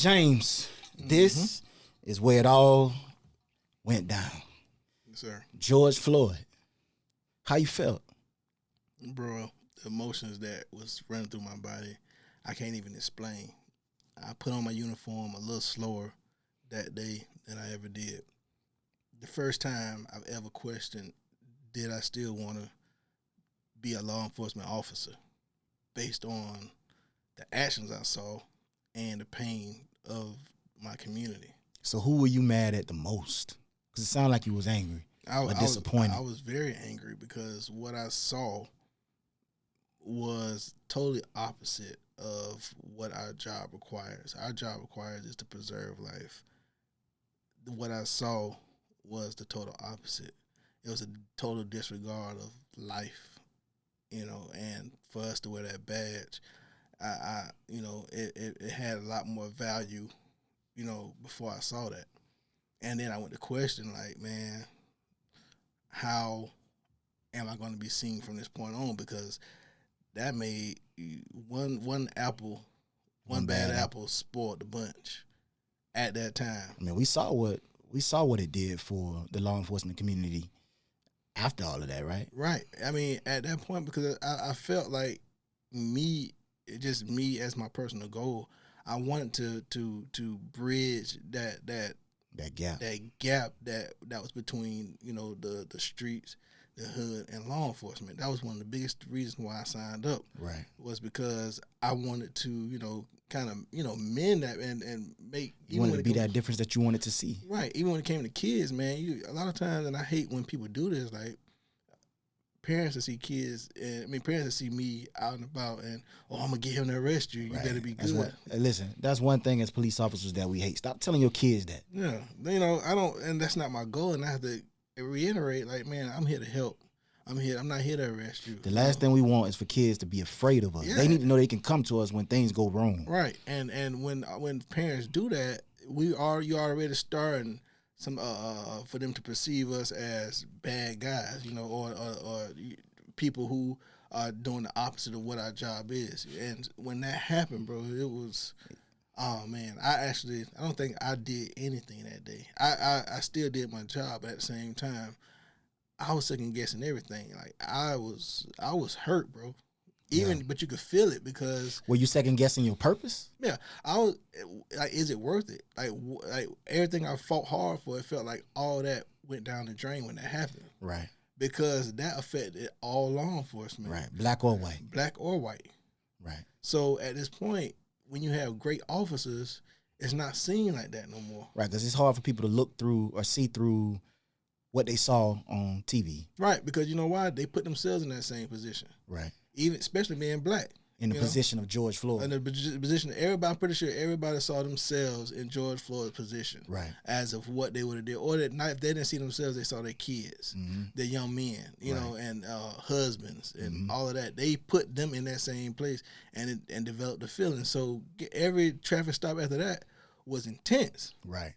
James, this is where it all went down. Yes, sir. George Floyd. How you felt? Bro, the emotions that was running through my body, I can't even explain. I put on my uniform a little slower that day than I ever did. The first time I've ever questioned, did I still want to be a law enforcement officer based on the actions I saw and the pain of my community. So who were you mad at the most? Because it sounded like you was angry or disappointed. I was very angry because what I saw was totally opposite of what our job requires. Our job requires is to preserve life. What I saw was the total opposite. It was a total disregard of life, and for us to wear that badge, it had a lot more value, before I saw that. And then I went to question, like, man, how am I going to be seen from this point on? Because that made one bad apple spoiled the bunch at that time. I mean, we saw what it did for the law enforcement community after all of that, right? Right. I mean, at that point, because I felt like me as my personal goal, I wanted to bridge that gap that was between the streets, the hood, and law enforcement. That was one of the biggest reasons why I signed up. Right. Was because I wanted to kind of mend that and make. You wanted to be that difference that you wanted to see. Right. Even when it came to kids, man, a lot of times, and I hate when people do this, like parents that see kids, parents that see me out and about, and I'm gonna get him to arrest you. You Right. better be good. Listen, that's one thing as police officers that we hate. Stop telling your kids that. Yeah, I don't, and that's not my goal. And I have to reiterate, like, man, I'm here to help. I'm not here to arrest you. The last thing we want is for kids to be afraid of us. Yeah. They need to know they can come to us when things go wrong. Right, and when parents do that, you already starting some for them to perceive us as bad guys, or people who are doing the opposite of what our job is. And when that happened, bro, it was, oh man, I don't think I did anything that day. I still did my job, but at the same time, I was second guessing everything. Like I was hurt, bro. But you could feel it because. Were you second guessing your purpose? Yeah, I was like, is it worth it? Like everything I fought hard for, it felt like all that went down the drain when that happened. Right. Because that affected all law enforcement. Right. Black or white. Black or white. Right. So at this point, when you have great officers, it's not seen like that no more. Right, because it's hard for people to look through or see through what they saw on TV. Right, because you know why? They put themselves in that same position. Right. Especially being black. In the position of George Floyd. In the position, I'm pretty sure everybody saw themselves in George Floyd's position. Right. As of what they would have did. Or that night, if they didn't see themselves, they saw their kids, their young men, and husbands and all of that. They put them in that same place and developed a feeling. So every traffic stop after that was intense. Right.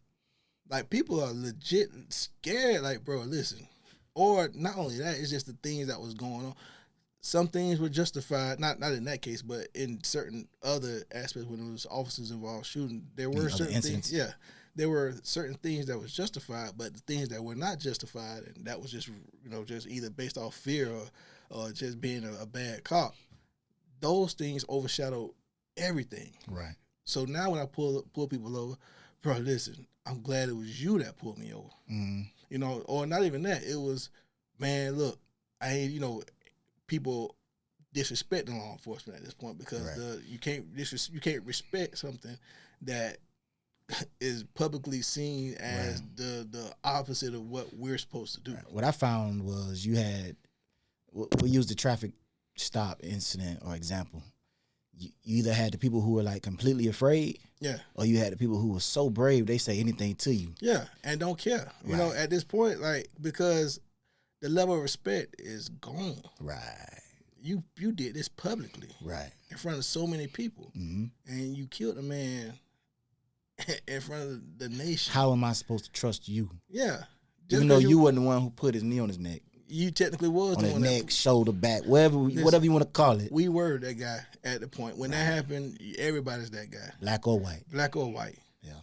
Like, people are legit scared. Like, bro, listen. Or not only that, it's just the things that was going on. Some things were justified, not in that case, but in certain other aspects when it was officers involved shooting, there were certain things. Yeah, there were certain things that was justified, but the things that were not justified, and that was just just either based off fear or just being a bad cop. Those things overshadowed everything. Right. So now when I pull people over, bro, listen, I'm glad it was you that pulled me over. Or not even that. It was, man, look, I ain't people disrespecting law enforcement at this point because you can't respect something that is publicly seen as the opposite of what we're supposed to do. Right. What I found was we used the traffic stop incident or example. You either had the people who were like completely afraid, or you had the people who were so brave they say anything to you, and don't care. At this point, like, because the level of respect is gone. Right. You did this publicly. Right. In front of so many people. And you killed a man in front of the nation. How am I supposed to trust you? Yeah. Even though you wasn't the one who put his knee on his neck. You technically was on the the one neck, shoulder, back, whatever you want to call it. We were that guy at the point when that happened. Everybody's that guy, black or white. Black or white. Yeah.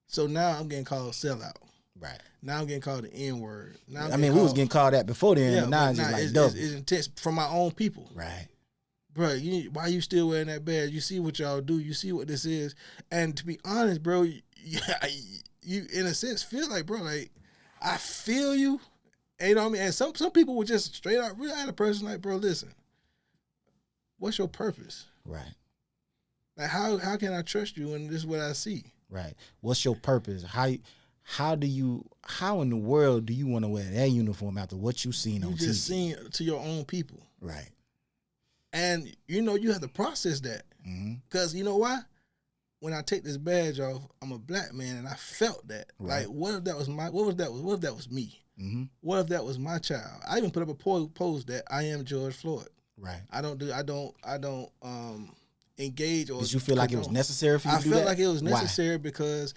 So now I'm getting called sellout. Right. Now I'm getting called the N word. Now we was getting called that before then, but now it's just like double. It's intense from my own people. Right. Bro, why you still wearing that badge? You see what y'all do. You see what this is. And to be honest, bro, you in a sense feel like, bro, like I feel you. And you know what I mean? And some people would just straight out really at a person like, bro, listen, what's your purpose? Right. Like how can I trust you when this is what I see? Right. What's your purpose? How in the world do you want to wear that uniform after what you seen on TV? You just seen to your own people. Right. And you have to process that. Because you know why? When I take this badge off, I'm a black man and I felt that. Right. Like what if that was me? What if that was my child? I even put up a post that I am George Floyd. Right. I don't engage or. Did you feel like it was necessary for you to do that? I felt like it was necessary because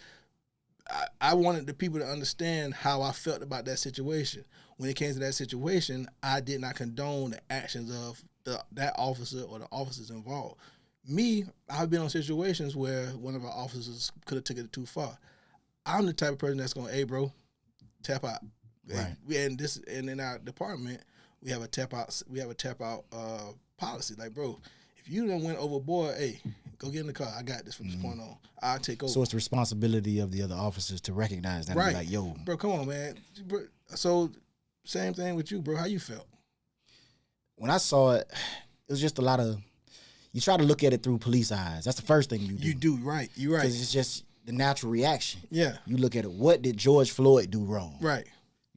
I wanted the people to understand how I felt about that situation. When it came to that situation, I did not condone the actions of that officer or the officers involved. Me, I've been on situations where one of our officers could have taken it too far. I'm the type of person that's going, hey, bro, tap out. Right. And in our department, we have a tap out policy. Like, bro, if you done went overboard, hey, go get in the car. I got this from this point on. I'll take over. So it's the responsibility of the other officers to recognize that. Right. And be like, yo. Bro, come on, man. So same thing with you, bro. How you felt? When I saw it, it was just a lot of, you try to look at it through police eyes. That's the first thing you do. You do, right. You're right. Because it's just the natural reaction. Yeah. You look at it, what did George Floyd do wrong? Right.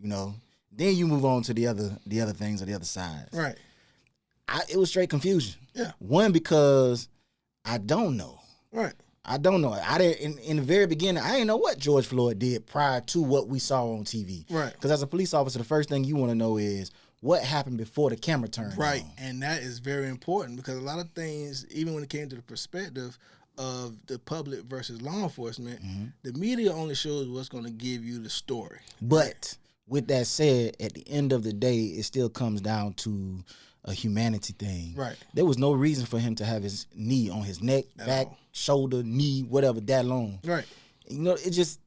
Then you move on to the other things on the other side. Right. It was straight confusion. Yeah. One, because I don't know. Right. I don't know. I didn't in the very beginning. I didn't know what George Floyd did prior to what we saw on TV. Right. Because as a police officer, the first thing you want to know is what happened before the camera turned right. on. And that is very important because a lot of things, even when it came to the perspective of the public versus law enforcement, the media only shows what's going to give you the story. But with that said, at the end of the day, it still comes down to a humanity thing. Right. There was no reason for him to have his knee on his neck, back, shoulder, knee, whatever, that long. Right. It just,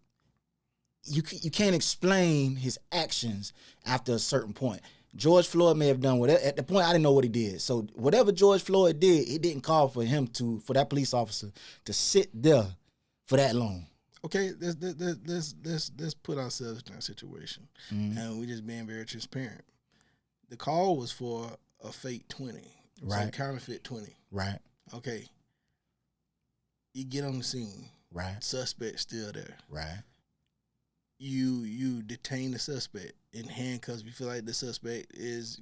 you can't explain his actions after a certain point. George Floyd may have done whatever. At the point, I didn't know what he did. So whatever George Floyd did, it didn't call for that police officer to sit there for that long. Okay, let's put ourselves in that situation, and we're just being very transparent. The call was for a fake 20, right? So counterfeit 20, right? Okay, you get on the scene, right? Suspect still there, right? You detain the suspect in handcuffs. If you feel like the suspect is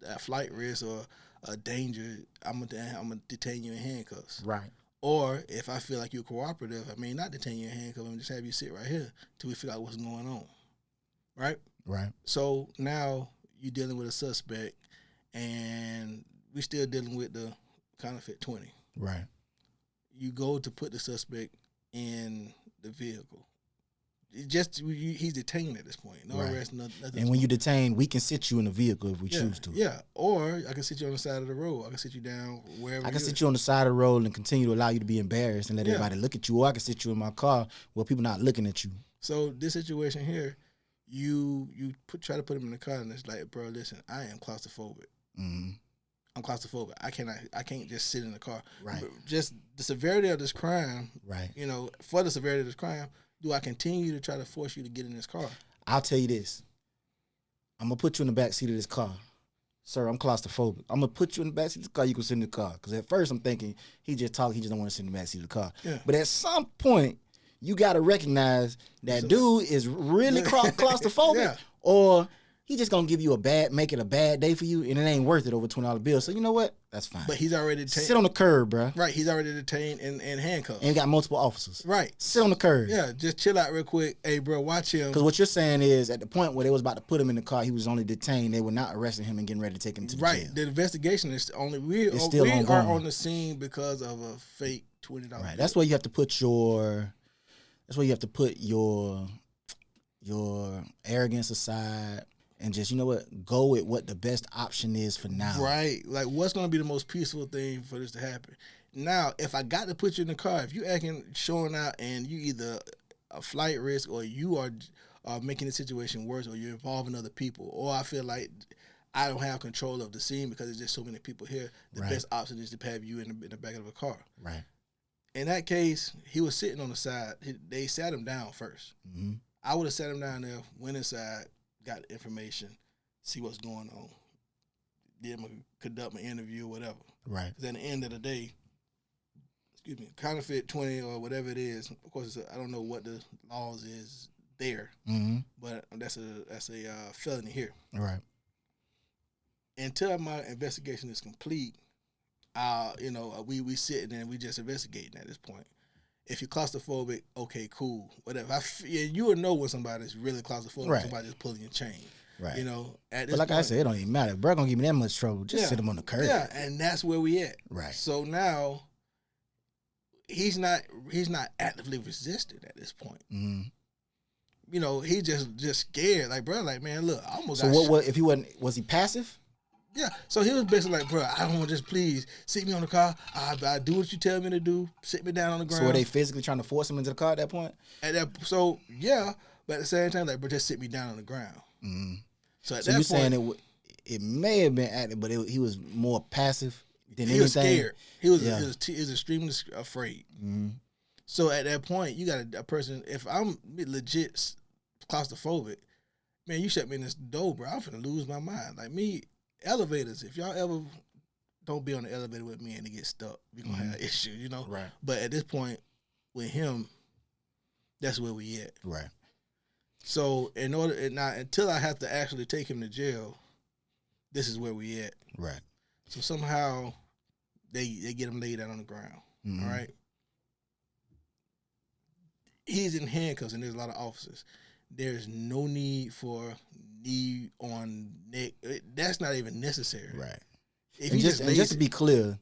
a flight risk or a danger, I'm gonna detain you in handcuffs, right? Or if I feel like you're cooperative, I may not detain you in handcuffs and just have you sit right here till we figure out what's going on. Right? Right. So now you're dealing with a suspect and we're still dealing with the counterfeit 20. Right. You go to put the suspect in the vehicle. He's detained at this point. No arrest, nothing. And when you detain, we can sit you in the vehicle if we choose to. Yeah, or I can sit you on the side of the road. I can sit you down wherever. I can sit you on the side of the road and continue to allow you to be embarrassed and let everybody look at you. Or I can sit you in my car where people not looking at you. So this situation here, you try to put him in the car and it's like, bro, listen, I am claustrophobic. Mm-hmm. I'm claustrophobic. I can't just sit in the car. Right. Just the severity of this crime. Right. For the severity of this crime. Do I continue to try to force you to get in this car? I'll tell you this. I'm going to put you in the back seat of this car. Sir, I'm claustrophobic. I'm going to put you in the back seat of the car. You can sit in the car. Because at first I'm thinking, he just don't want to sit in the back seat of the car. Yeah. But at some point, you got to recognize that dude is really claustrophobic or he just going to give you make it a bad day for you and it ain't worth it over $20 bill. So you know what? That's fine. But he's already detained. Sit on the curb, bro. Right. He's already detained and handcuffed. And got multiple officers. Right. Sit on the curb. Yeah. Just chill out real quick. Hey, bro, watch him. Because what you're saying is at the point where they was about to put him in the car, he was only detained. They were not arresting him and getting ready to take him to the jail. The investigation is only, we are on the scene because of a fake $20 bill. Right. That's where you have to put your arrogance aside and just, you know what, go with what the best option is for now. Right. Like, what's going to be the most peaceful thing for this to happen? Now, if I got to put you in the car, if you showing out and you either a flight risk or you are making the situation worse or you're involving other people, or I feel like I don't have control of the scene because there's just so many people here, the best option is to have you in the back of the car. Right. In that case, he was sitting on the side. They sat him down first. Mm-hmm. I would have sat him down there, went inside, got the information, see what's going on, then conduct my interview or whatever. Right. Because at the end of the day, counterfeit 20 or whatever it is, of course, I don't know what the laws is there, but that's a felony here. Right. Until my investigation is complete, we sitting and we just investigating at this point. If you're claustrophobic, okay, cool, whatever. You would know when somebody's really claustrophobic. Right. Somebody just pulling your chain. Right. At this point, I said, it don't even matter. Bro, gonna give me that much trouble. Just sit him on the curb. Yeah, and that's where we at. Right. So now, he's not actively resisting at this point. Mm-hmm. He just scared. Like, bro, like, man, look, I almost. So what? If he wasn't, was he passive? Yeah, so he was basically like, bro, I don't want to just please sit me on the car. I do what you tell me to do. Sit me down on the ground. So were they physically trying to force him into the car at that point? Yeah, but at the same time, like, bro, just sit me down on the ground. Mm-hmm. So at that point, saying it may have been active, but he was more passive than anything. He was scared. He was extremely afraid. Mm-hmm. So at that point, you got a person. If I'm legit claustrophobic, man, you shut me in this door, bro, I'm finna lose my mind. Like me. Elevators, if y'all ever don't be on the elevator with me and it get stuck, you're going to have issues, Right. But at this point, with him, that's where we at. Right. So until I have to actually take him to jail, this is where we at. Right. So somehow they get him laid out on the ground. Mm-hmm. All right. He's in handcuffs and there's a lot of officers. There's no need for knee on neck. That's not even necessary. Right. Just to be clear,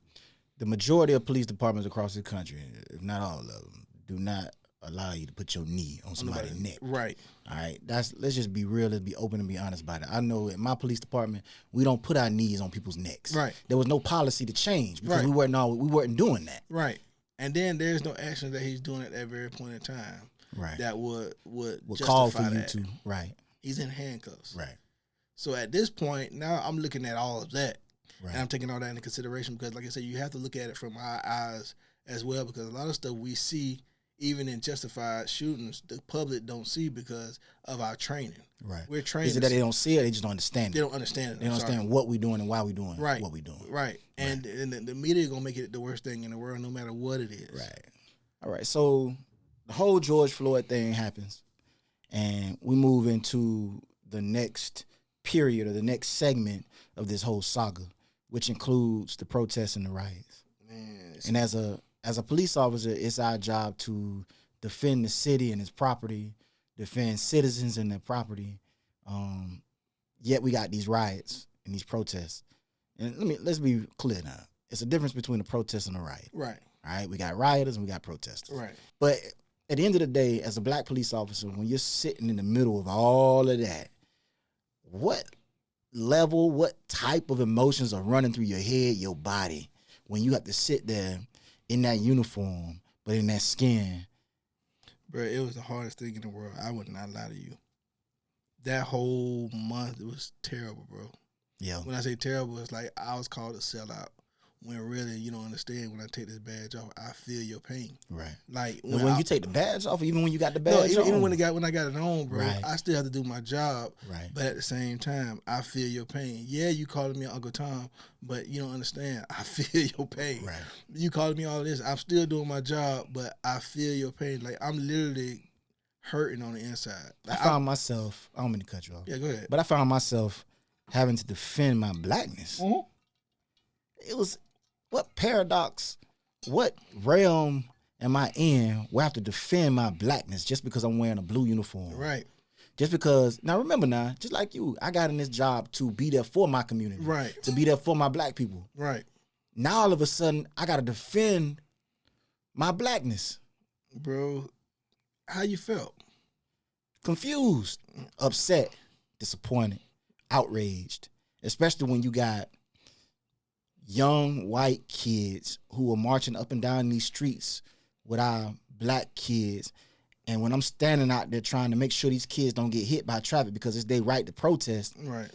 the majority of police departments across the country, if not all of them, do not allow you to put your knee on somebody's neck. Right. All right. Let's just be real. Let's be open and be honest about it. I know in my police department, we don't put our knees on people's necks. Right. There was no policy to change because we weren't doing that. Right. And then there's no action that he's doing at that very point in time. Right. That would call for you that. to. Right. He's in handcuffs. Right. So at this point, now I'm looking at all of that. Right. And I'm taking all that into consideration because, like I said, you have to look at it from our eyes as well because a lot of stuff we see, even in justified shootings, the public don't see because of our training. Right. We're trained. Is it that they don't see it? They just don't understand it. They don't understand it. They don't understand what we're doing and why we're doing what we're doing. Right. And the media is going to make it the worst thing in the world no matter what it is. Right. All right. So the whole George Floyd thing happens and we move into the next period or the next segment of this whole saga, which includes the protests and the riots. Man, and as a police officer, it's our job to defend the city and its property, defend citizens and their property. Yet we got these riots and these protests. And let's be clear now. It's a difference between a protest and a riot. Right. All right. We got rioters and we got protesters. Right. But at the end of the day, as a black police officer, when you're sitting in the middle of all of that, what level, what type of emotions are running through your head, your body, when you have to sit there in that uniform, but in that skin? Bro, it was the hardest thing in the world. I would not lie to you. That whole month, it was terrible, bro. Yeah. When I say terrible, it's like I was called a sellout. When really, you don't understand, when I take this badge off, I feel your pain. Right. Like when you take the badge off, even when you got the badge on? Even when I got it on, bro, right. I still have to do my job. Right. But at the same time, I feel your pain. Yeah, you calling me Uncle Tom, but you don't understand. I feel your pain. Right. You calling me all this. I'm still doing my job, but I feel your pain. Like, I'm literally hurting on the inside. Like, I found myself, I don't mean to cut you off. Yeah, go ahead. But I found myself having to defend my blackness. Mm-hmm. It was, what paradox, what realm am I in where I have to defend my blackness just because I'm wearing a blue uniform? Right. Just because, now remember now, just like you, I got in this job to be there for my community. Right. To be there for my black people. Right. Now all of a sudden, I got to defend my blackness. Bro, how you felt? Confused, upset, disappointed, outraged, especially when you got young white kids who are marching up and down these streets with our black kids. And when I'm standing out there trying to make sure these kids don't get hit by traffic because it's their right to protest, right?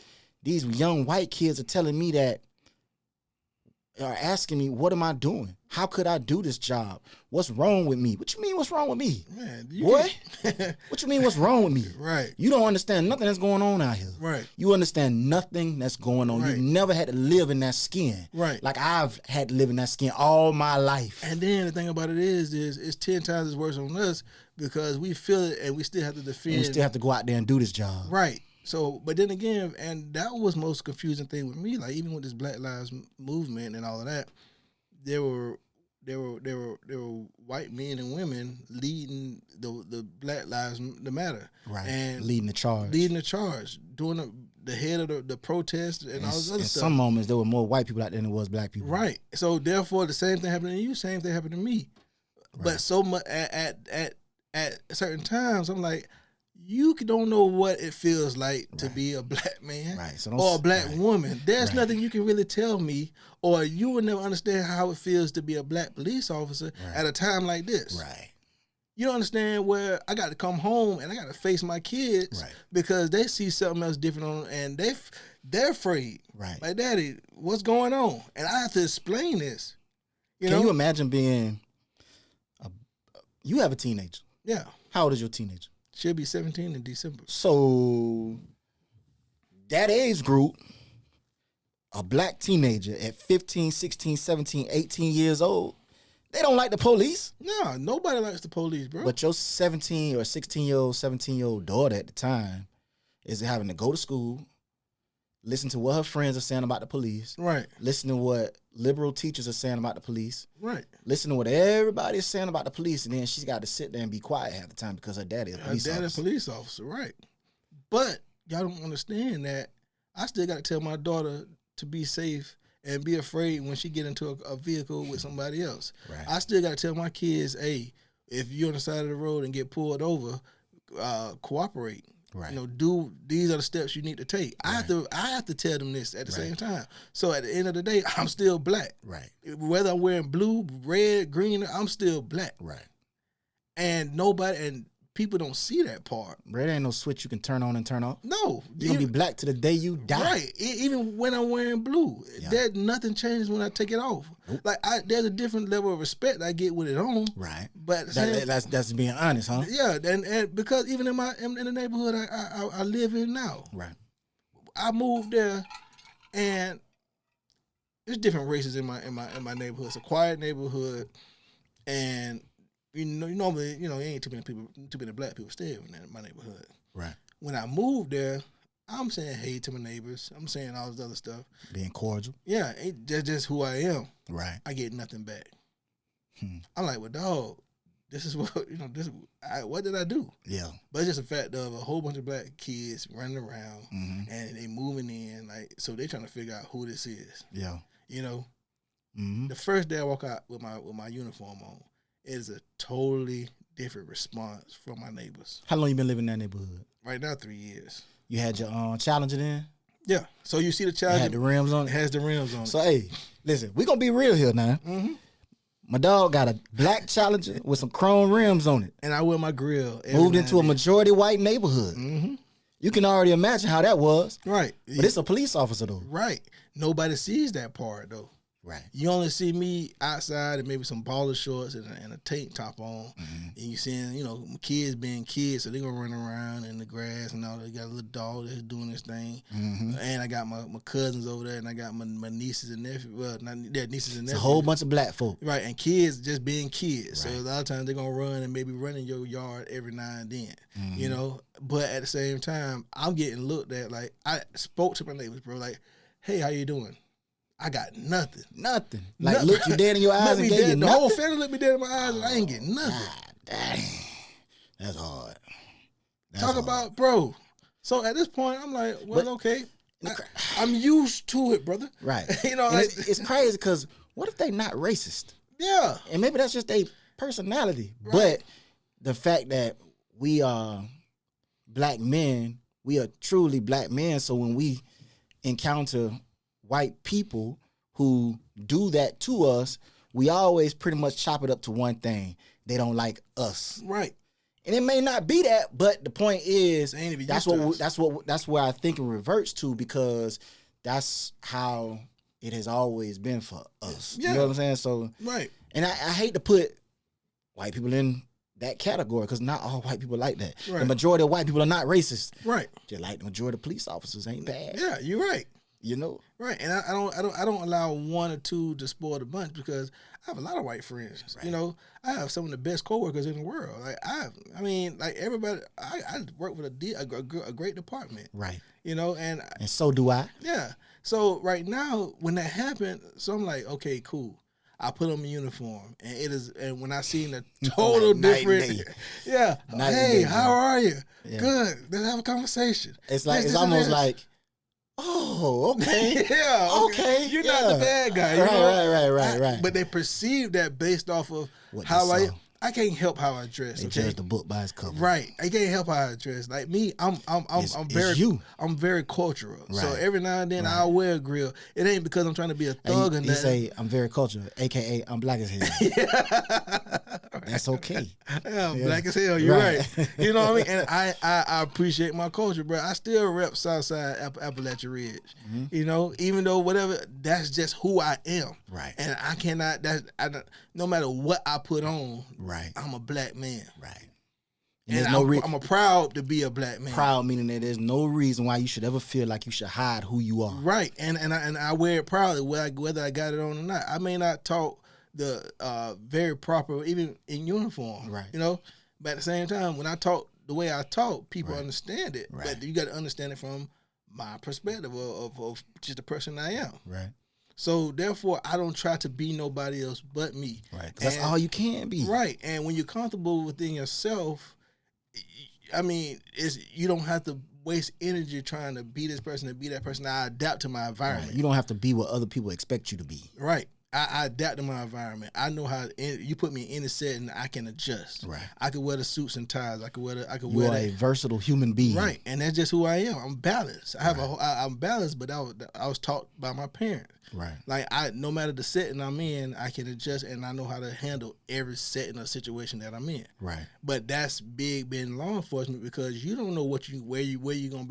These young white kids are telling me that, are asking me, what am I doing? How could I do this job? What's wrong with me? What you mean, what's wrong with me? Man, boy, what you mean, what's wrong with me? Right. You don't understand nothing that's going on out here. Right. You understand nothing that's going on. Right. You've never had to live in that skin. Right. Like I've had to live in that skin all my life. And then the thing about it is it's 10 times as worse on us because we feel it and we still have to defend. And we still have to go out there and do this job. Right. So, but then again, and that was the most confusing thing with me. Like even with this Black Lives movement and all of that, there were white men and women leading the Black Lives Matter, right? And leading the charge, doing the head of the protest and all this other stuff. In some moments, there were more white people out there than there was black people. Right. So therefore, the same thing happened to you, same thing happened to me. Right. But so much at certain times, I'm like, you don't know what it feels like to be a black man or a black woman. There's nothing you can really tell me, or you will never understand how it feels to be a black police officer at a time like this. Right. You don't understand where I got to come home and I got to face my kids because they see something else different on, and they're afraid. Right. Like, Daddy, what's going on? And I have to explain this. Can you imagine being you have a teenager? Yeah. How old is your teenager? She'll be 17 in December. So that age group, a black teenager at 15, 16, 17, 18 years old, they don't like the police. No, nobody likes the police, bro. But your 17 or 16-year-old, 17-year-old daughter at the time is having to go to school, listen to what her friends are saying about the police. Right. Listen to what liberal teachers are saying about the police. Right. Listen to what everybody is saying about the police, and then she's got to sit there and be quiet half the time because her daddy is a police officer. Her daddy a police officer, right. But y'all don't understand that I still got to tell my daughter to be safe and be afraid when she get into a vehicle with somebody else. Right. I still got to tell my kids, hey, if you're on the side of the road and get pulled over, cooperate. Right. You know, these are the steps you need to take. Right. I have to tell them this at the same time. So at the end of the day, I'm still black. Right. Whether I'm wearing blue, red, green, I'm still black. Right. And people don't see that part. Red ain't no switch you can turn on and turn off. No. You're going to be black to the day you die. Right. Even when I'm wearing blue, nothing changes when I take it off. Nope. Like there's a different level of respect I get with it on. Right. But that's being honest, huh? Yeah. And because even in the neighborhood I live in now. Right. I moved there and there's different races in my neighborhood. It's a quiet neighborhood, and normally, ain't too many black people stay in my neighborhood. Right. When I moved there, I'm saying hey to my neighbors. I'm saying all this other stuff. Being cordial. Yeah, that's just who I am. Right. I get nothing back. I'm like, well, dog, this is what what did I do? Yeah. But it's just a fact of a whole bunch of black kids running around and they moving in, like, so they trying to figure out who this is. Yeah. The first day I walk out with my uniform on, it is a totally different response from my neighbors. How long you been living in that neighborhood? Right now, 3 years. You had your Challenger then? Yeah. So you see the Challenger? It had the rims on it? It has the rims on it. So, hey, listen, we going to be real here now. Mm-hmm. My dog got a black Challenger with some chrome rims on it. And I wear my grill. Moved into a majority white neighborhood. Mm-hmm. You can already imagine how that was. Right. But it's a police officer, though. Right. Nobody sees that part, though. Right. You only see me outside and maybe some baller shorts and a tank top on. And you seeing, kids being kids, so they're going to run around in the grass and all that. Got a little dog that's doing this thing. And I got my cousins over there, and I got my nieces and nephews. Well, not nieces and nephews. It's a whole bunch of black folk. Right, and kids just being kids. Right. So a lot of times they're going to run and maybe run in your yard every now and then, But at the same time, I'm getting looked at like, I spoke to my neighbors, bro, like, hey, how you doing? I got nothing. Nothing. Like, look you dead in your eyes and gave you nothing? The whole family looked me dead in my eyes and I ain't getting nothing. God, dang. That's hard. Talk about, bro. So at this point, I'm like, well, okay. I'm used to it, brother. Right. It's crazy because what if they not racist? Yeah. And maybe that's just their personality. Right. But the fact that we are black men We are truly black men. So when we encounter white people who do that to us, we always pretty much chop it up to one thing. They don't like us. Right. And it may not be that, but the point is that's where I think it reverts to, because that's how it has always been for us. Yeah. You know what I'm saying? So right. And I hate to put white people in that category, because not all white people like that. Right. The majority of white people are not racist. Right. Just like the majority of police officers ain't bad. Yeah, you're right. You know? Right. And I don't allow one or two to spoil the bunch, because I have a lot of white friends. Right. You know, I have some of the best coworkers in the world. Like everybody, I work with a great department. Right. You know, and so do I. Yeah. So right now, when that happened, so I'm like, okay, cool. I put on my uniform, and when I seen the total different, yeah. Hey, how are you? Yeah. Good. Let's have a conversation. It's like it's almost like, oh, okay, yeah, okay. You're not the bad guy, right. But they perceive that based off of how I can't help how I dress. They judge the book by its cover. Right. I can't help how I dress. Like me, I'm very cultural. Right. So every now and then I'll wear a grill. It ain't because I'm trying to be a thug or nothing. You say I'm very cultural, aka I'm black as hell. That's okay. Yeah, I'm black as hell. You're right. You know what I mean? And I appreciate my culture, bro. I still rep Southside Appalachia Ridge. Mm-hmm. You know, even though whatever, that's just who I am. Right. And I cannot. No matter what I put on. Right. I'm a black man. Right. And I'm proud to be a black man. Proud meaning that there's no reason why you should ever feel like you should hide who you are. Right. And I wear it proudly, whether I got it on or not. I may not talk the very proper, even in uniform. Right. You know? But at the same time, when I talk the way I talk, people understand it. Right. But you got to understand it from my perspective of just the person I am. Right. So therefore, I don't try to be nobody else but me. Right. That's all you can be. Right. And when you're comfortable within yourself, I mean, you don't have to waste energy trying to be this person and be that person. I adapt to my environment. Right. You don't have to be what other people expect you to be. Right. I adapt to my environment. I know how you put me in any setting, I can adjust. Right. I can wear the suits and ties. You are a versatile human being. Right. And that's just who I am. I'm balanced. I'm balanced, but I was taught by my parents. Right. Like no matter the setting I'm in, I can adjust, and I know how to handle every setting or situation that I'm in. Right. But that's big being law enforcement, because you don't know what you're gonna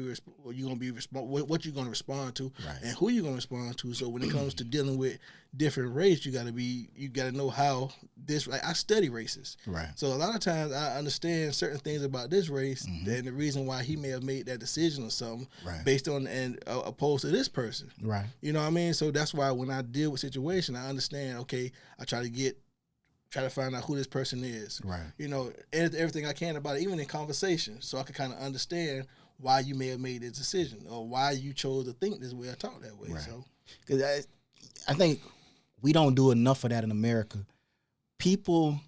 respond to, right, and who you're gonna respond to. So when it comes to dealing with different race, you gotta know how this. Like I study races. Right. So a lot of times I understand certain things about this race, and the reason why he may have made that decision or something, right, based on opposed to this person. Right. You know what I mean? So that's why when I deal with situation, I understand. Okay, I try to find out who this person is. Right. You know, everything I can about it, even in conversation, so I can kind of understand why you may have made this decision or why you chose to think this way or talk that way. Right. So, because I think we don't do enough of that in America. People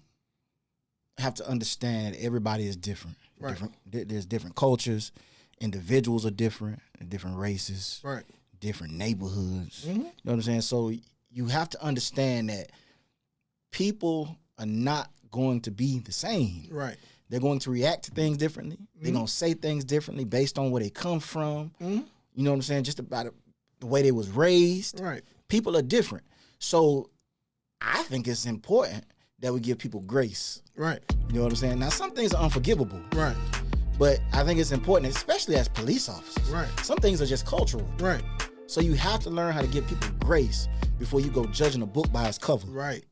have to understand everybody is different. Right. There's different cultures. Individuals are different races. Right. Different neighborhoods. Mm-hmm. You know what I'm saying? So you have to understand that people are not going to be the same. Right. They're going to react to things differently. They're going to say things differently based on where they come from. Mm-hmm. You know what I'm saying? Just about the way they was raised. Right. People are different. So I think it's important that we give people grace. Right. You know what I'm saying? Now, some things are unforgivable. Right. But I think it's important, especially as police officers. Right. Some things are just cultural. Right. So you have to learn how to give people grace before you go judging a book by its cover. Right.